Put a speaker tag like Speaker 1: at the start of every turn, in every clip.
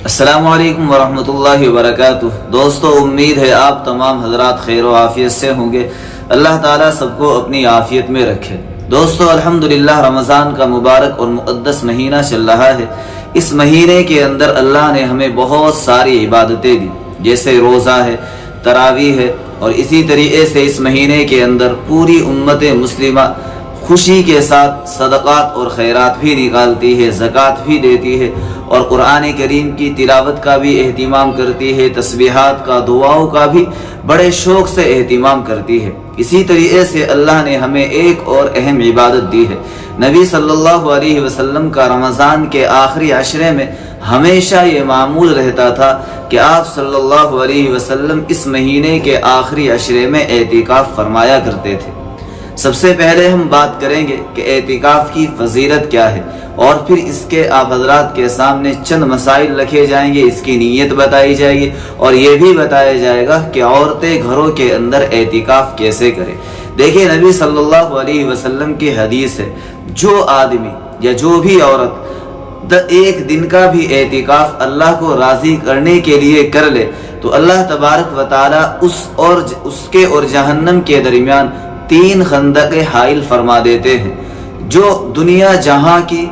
Speaker 1: السلام علیکم ورحمۃ اللہ وبرکاتہ۔ دوستو، امید ہے آپ تمام حضرات خیر و عافیت سے ہوں گے۔ اللہ تعالیٰ سب کو اپنی عافیت میں رکھے۔ دوستو، الحمدللہ رمضان کا مبارک اور مقدس مہینہ چل رہا ہے۔ اس مہینے کے اندر اللہ نے ہمیں بہت ساری عبادتیں دی، جیسے روزہ ہے، تراویح ہے، اور اسی طریقے سے اس مہینے کے اندر پوری امت مسلمہ خوشی کے ساتھ صدقات اور خیرات بھی نکالتی ہے، زکوٰۃ بھی دیتی ہے، اور قرآن کریم کی تلاوت کا بھی اہتمام کرتی ہے، تسبیحات کا، دعاؤں کا بھی بڑے شوق سے اہتمام کرتی ہے۔ اسی طریقے سے اللہ نے ہمیں ایک اور اہم عبادت دی ہے۔ نبی صلی اللہ علیہ وسلم کا رمضان کے آخری عشرے میں ہمیشہ یہ معمول رہتا تھا کہ آپ صلی اللہ علیہ وسلم اس مہینے کے آخری عشرے میں اعتکاف فرمایا کرتے تھے۔ سب سے پہلے ہم بات کریں گے کہ اعتکاف کی فضیلت کیا ہے، اور پھر اس کے آپ حضرات کے سامنے چند مسائل رکھے جائیں گے، اس کی نیت بتائی جائے گی، اور یہ بھی بتایا جائے گا کہ عورتیں گھروں کے اندر اعتکاف کیسے کریں۔ دیکھیں، نبی صلی اللہ علیہ وسلم کی حدیث ہے، جو آدمی یا جو بھی عورت ایک دن کا بھی اعتکاف اللہ کو راضی کرنے کے لیے کر لے تو اللہ تبارک و تعالی اس کے اور جہنم کے درمیان 3 خندقیں حائل فرما دیتے ہیں، جو دنیا جہاں کی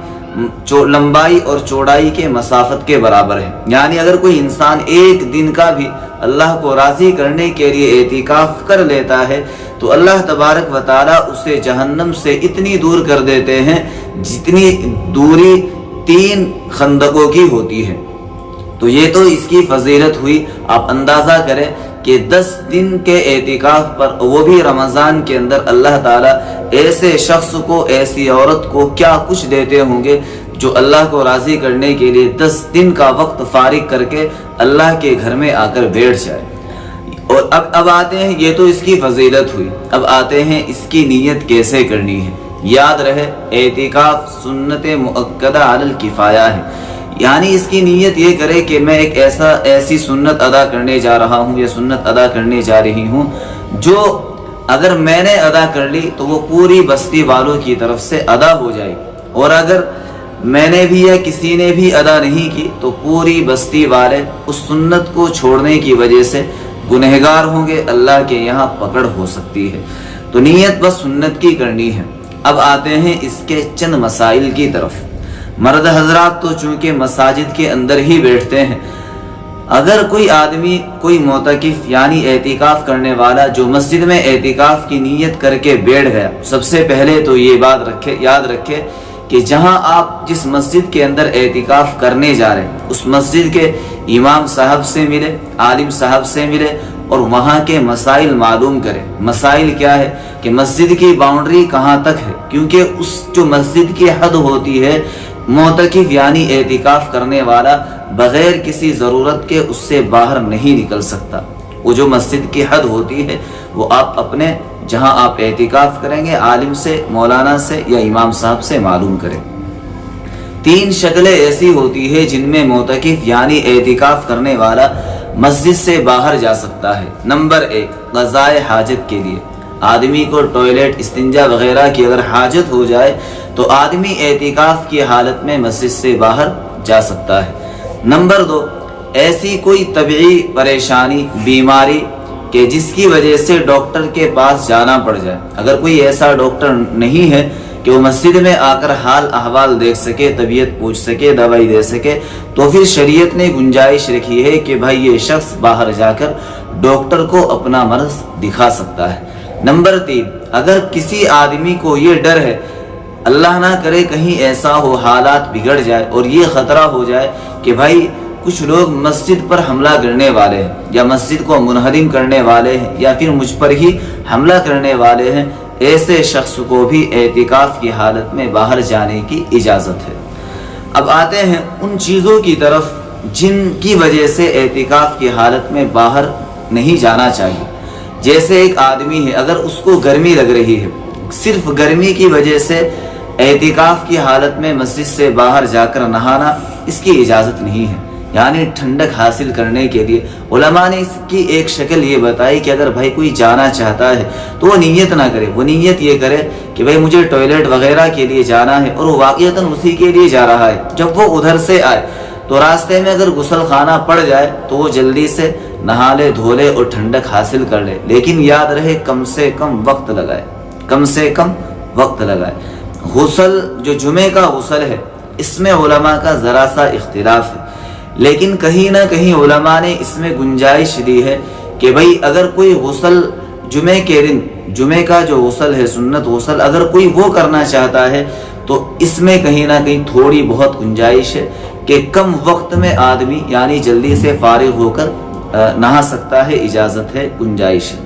Speaker 1: لمبائی اور چوڑائی کے مسافت کے برابر ہے۔ یعنی اگر کوئی انسان ایک دن کا بھی اللہ کو راضی کرنے کے لیے اعتکاف کر لیتا ہے تو اللہ تبارک و تعالی اسے جہنم سے اتنی دور کر دیتے ہیں جتنی دوری 3 خندقوں کی ہوتی ہے۔ تو یہ تو اس کی فضیلت ہوئی۔ آپ اندازہ کریں کہ 10 دن کے اعتکاف پر، وہ بھی رمضان کے اندر، اللہ تعالیٰ ایسے شخص کو، ایسی عورت کو کیا کچھ دیتے ہوں گے جو اللہ کو راضی کرنے کے لیے 10 دن کا وقت فارغ کر کے اللہ کے گھر میں آ کر بیٹھ جائے۔ اور اب آتے ہیں، یہ تو اس کی فضیلت ہوئی، اب آتے ہیں اس کی نیت کیسے کرنی ہے۔ یاد رہے، اعتکاف سنت مؤکدہ علی الکفایہ ہے، یعنی اس کی نیت یہ کرے کہ میں ایک ایسی سنت ادا کرنے جا رہا ہوں یا سنت ادا کرنے جا رہی ہوں جو اگر میں نے ادا کر لی تو وہ پوری بستی والوں کی طرف سے ادا ہو جائے گی، اور اگر میں نے بھی یا کسی نے بھی ادا نہیں کی تو پوری بستی والے اس سنت کو چھوڑنے کی وجہ سے گنہگار ہوں گے، اللہ کے یہاں پکڑ ہو سکتی ہے۔ تو نیت بس سنت کی کرنی ہے۔ اب آتے ہیں اس کے چند مسائل کی طرف۔ مرد حضرات تو چونکہ مساجد کے اندر ہی بیٹھتے ہیں، اگر کوئی آدمی، کوئی معتکف یعنی اعتکاف کرنے والا جو مسجد میں اعتکاف کی نیت کر کے بیٹھ گیا، سب سے پہلے تو یہ بات یاد رکھے کہ جہاں آپ جس مسجد کے اندر اعتکاف کرنے جا رہے ہیں اس مسجد کے امام صاحب سے ملے، عالم صاحب سے ملے، اور وہاں کے مسائل معلوم کرے۔ مسائل کیا ہے کہ مسجد کی باؤنڈری کہاں تک ہے، کیونکہ اس جو مسجد کی حد ہوتی ہے، معتکف یعنی اعتکاف کرنے والا بغیر کسی ضرورت کے اس سے باہر نہیں نکل سکتا۔ وہ جو مسجد کی حد ہوتی ہے وہ آپ اپنے جہاں آپ اعتکاف کریں گے عالم سے، مولانا سے یا امام صاحب سے معلوم کریں۔ 3 شکلیں ایسی ہوتی ہے جن میں معتکف یعنی اعتکاف کرنے والا مسجد سے باہر جا سکتا ہے۔ نمبر 1، قضائے حاجت کے لیے۔ آدمی کو ٹوائلٹ، استنجا وغیرہ کی اگر حاجت ہو جائے تو آدمی اعتکاف کی حالت میں مسجد سے باہر جا سکتا ہے۔ نمبر 2، ایسی کوئی طبعی پریشانی، بیماری کہ جس کی وجہ سے ڈاکٹر کے پاس جانا پڑ جائے۔ اگر کوئی ایسا ڈاکٹر نہیں ہے کہ وہ مسجد میں آ کر حال احوال دیکھ سکے، طبیعت پوچھ سکے، دوائی دے سکے، تو پھر شریعت نے گنجائش رکھی ہے کہ بھائی یہ شخص باہر جا کر ڈاکٹر کو اپنا مرض دکھا سکتا ہے۔ نمبر 3، اگر کسی آدمی کو یہ ڈر ہے، اللہ نہ کرے کہیں ایسا ہو، حالات بگڑ جائے اور یہ خطرہ ہو جائے کہ بھائی کچھ لوگ مسجد پر حملہ کرنے والے ہیں یا مسجد کو منہدم کرنے والے ہیں یا پھر مجھ پر ہی حملہ کرنے والے ہیں، ایسے شخص کو بھی اعتکاف کی حالت میں باہر جانے کی اجازت ہے۔ اب آتے ہیں ان چیزوں کی طرف جن کی وجہ سے اعتکاف کی حالت میں باہر نہیں جانا چاہیے۔ جیسے ایک آدمی ہے، اگر اس کو گرمی لگ رہی ہے، صرف گرمی کی وجہ سے اعتکاف کی حالت میں مسجد سے باہر جا کر نہانا، اس کی اجازت نہیں ہے۔ یعنی ٹھنڈک حاصل کرنے کے لیے علماء نے اس کی ایک شکل یہ بتائی کہ اگر بھائی کوئی جانا چاہتا ہے تو وہ نیت نہ کرے، وہ نیت یہ کرے کہ بھائی مجھے ٹوائلٹ وغیرہ کے لیے جانا ہے، اور وہ واقعتاً اسی کے لیے جا رہا ہے۔ جب وہ ادھر سے آئے تو راستے میں اگر غسل خانہ پڑ جائے تو وہ جلدی سے نہا لے، دھو لے اور ٹھنڈک حاصل کر لے، لیکن یاد رہے کم سے کم وقت لگائے، کم سے کم وقت لگائے۔ غسل جو جمعے کا غسل ہے اس میں علماء کا ذرا سا اختلاف ہے، لیکن کہیں نہ کہیں علماء نے اس میں گنجائش دی ہے کہ بھئی اگر کوئی غسل جمعے کے دن، جمعے کا جو غسل ہے سنت غسل، اگر کوئی وہ کرنا چاہتا ہے تو اس میں کہیں نہ کہیں تھوڑی بہت گنجائش ہے کہ کم وقت میں آدمی یعنی جلدی سے فارغ ہو کر نہا سکتا ہے، اجازت ہے، گنجائش ہے۔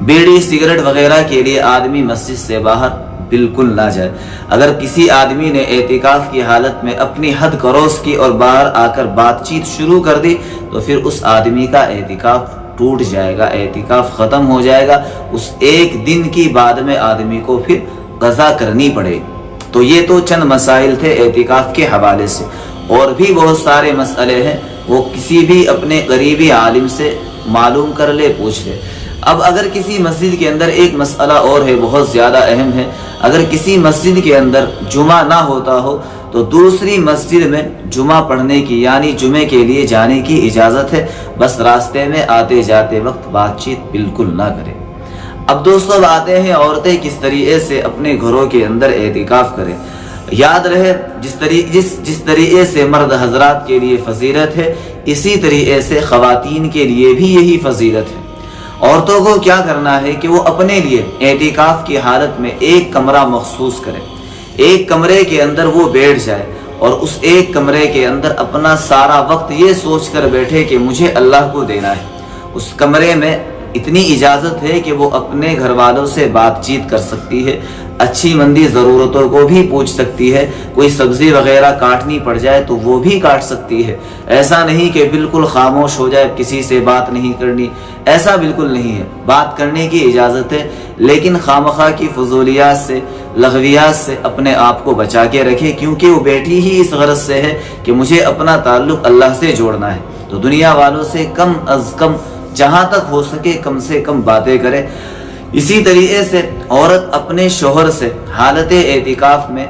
Speaker 1: بیڑی سگریٹ وغیرہ کے لیے آدمی مسجد سے باہر بالکل نہ جائے۔ اگر کسی آدمی نے اعتکاف کی حالت میں اپنی حد کروس کی اور باہر آ کر بات چیت شروع کر دی تو پھر اس آدمی کا اعتکاف ٹوٹ جائے گا، اعتکاف ختم ہو جائے گا، اس ایک دن کی بعد میں آدمی کو پھر قضا کرنی پڑے گی۔ تو یہ تو چند مسائل تھے اعتکاف کے حوالے سے، اور بھی بہت سارے مسئلے ہیں، وہ کسی بھی اپنے قریبی عالم سے معلوم کر لے، پوچھ لے۔ اب اگر کسی مسجد کے اندر ایک مسئلہ اور ہے، بہت زیادہ اہم ہے، اگر کسی مسجد کے اندر جمعہ نہ ہوتا ہو تو دوسری مسجد میں جمعہ پڑھنے کی یعنی جمعے کے لیے جانے کی اجازت ہے، بس راستے میں آتے جاتے وقت بات چیت بالکل نہ کرے۔ اب دوستو آتے ہیں عورتیں کس طریقے سے اپنے گھروں کے اندر اعتکاف کریں۔ یاد رہے جس طریقے سے مرد حضرات کے لیے فضیلت ہے، اسی طریقے سے خواتین کے لیے بھی یہی فضیلت ہے۔ عورتوں کو کیا کرنا ہے کہ وہ اپنے لیے اعتکاف کی حالت میں ایک کمرہ مخصوص کرے، ایک کمرے کے اندر وہ بیٹھ جائے اور اس ایک کمرے کے اندر اپنا سارا وقت یہ سوچ کر بیٹھے کہ مجھے اللہ کو دینا ہے۔ اس کمرے میں اتنی اجازت ہے کہ وہ اپنے گھر والوں سے بات چیت کر سکتی ہے، اچھی مندی ضرورتوں کو بھی پوچھ سکتی ہے، کوئی سبزی وغیرہ کاٹنی پڑ جائے تو وہ بھی کاٹ سکتی ہے۔ ایسا نہیں کہ بالکل خاموش ہو جائے، کسی سے بات نہیں کرنی، ایسا بالکل نہیں ہے، بات کرنے کی اجازت ہے، لیکن خامخواہ کی فضولیات سے، لغویات سے اپنے آپ کو بچا کے رکھے، کیونکہ وہ بیٹھی ہی اس غرض سے ہے کہ مجھے اپنا تعلق اللہ سے جوڑنا ہے۔ تو دنیا والوں سے کم از کم، جہاں تک ہو سکے کم سے کم باتیں کرے۔ اسی طریقے سے عورت اپنے شوہر سے حالت اعتکاف میں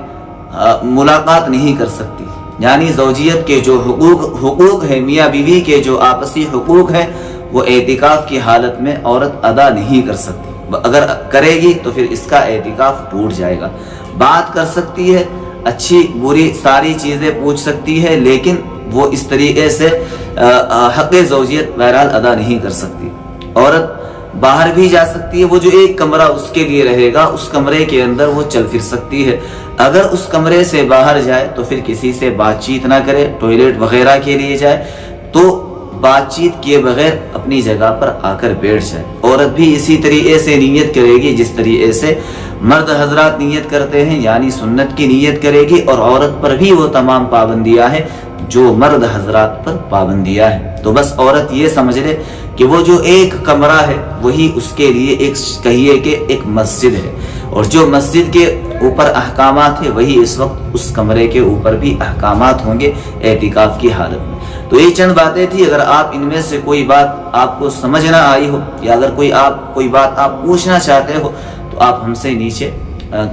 Speaker 1: ملاقات نہیں کر سکتی، یعنی زوجیت کے جو حقوق ہے، میاں بیوی کے جو آپسی حقوق ہیں، وہ اعتکاف کی حالت میں عورت ادا نہیں کر سکتی۔ اگر کرے گی تو پھر اس کا اعتکاف ٹوٹ جائے گا۔ بات کر سکتی ہے، اچھی بری ساری چیزیں پوچھ سکتی ہے، لیکن وہ اس طریقے سے حق زوجیت بہرحال ادا نہیں کر سکتی۔ عورت باہر بھی جا سکتی ہے، وہ جو ایک کمرہ اس کے لیے رہے گا اس کمرے کے اندر وہ چل پھر سکتی ہے۔ اگر اس کمرے سے باہر جائے تو پھر کسی سے بات چیت نہ کرے، ٹوائلٹ وغیرہ کے لیے جائے تو بات چیت کیے بغیر اپنی جگہ پر آ کر بیٹھ جائے۔ عورت بھی اسی طریقے سے نیت کرے گی جس طریقے سے مرد حضرات نیت کرتے ہیں، یعنی سنت کی نیت کرے گی، اور عورت پر بھی وہ تمام پابندیاں ہیں جو مرد حضرات پر پابندیاں ہیں۔ تو بس عورت یہ سمجھ لے کہ وہ جو ایک کمرہ ہے وہی اس کے لیے ایک کہیے کہ ایک مسجد ہے، اور جو مسجد کے اوپر احکامات ہیں وہی اس وقت اس کمرے کے اوپر بھی احکامات ہوں گے اعتکاف کی حالت میں۔ تو یہ چند باتیں تھی، اگر آپ ان میں سے کوئی بات آپ کو سمجھ نہ آئی ہو یا اگر کوئی بات آپ پوچھنا چاہتے ہو تو آپ ہم سے نیچے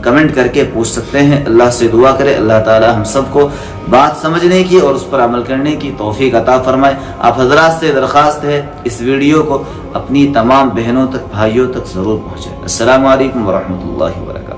Speaker 1: کمنٹ کر کے پوچھ سکتے ہیں۔ اللہ سے دعا کرے اللہ تعالی ہم سب کو بات سمجھنے کی اور اس پر عمل کرنے کی توفیق عطا فرمائے۔ آپ حضرات سے درخواست ہے اس ویڈیو کو اپنی تمام بہنوں تک، بھائیوں تک ضرور پہنچائیں۔ السلام علیکم ورحمۃ اللہ وبرکاتہ۔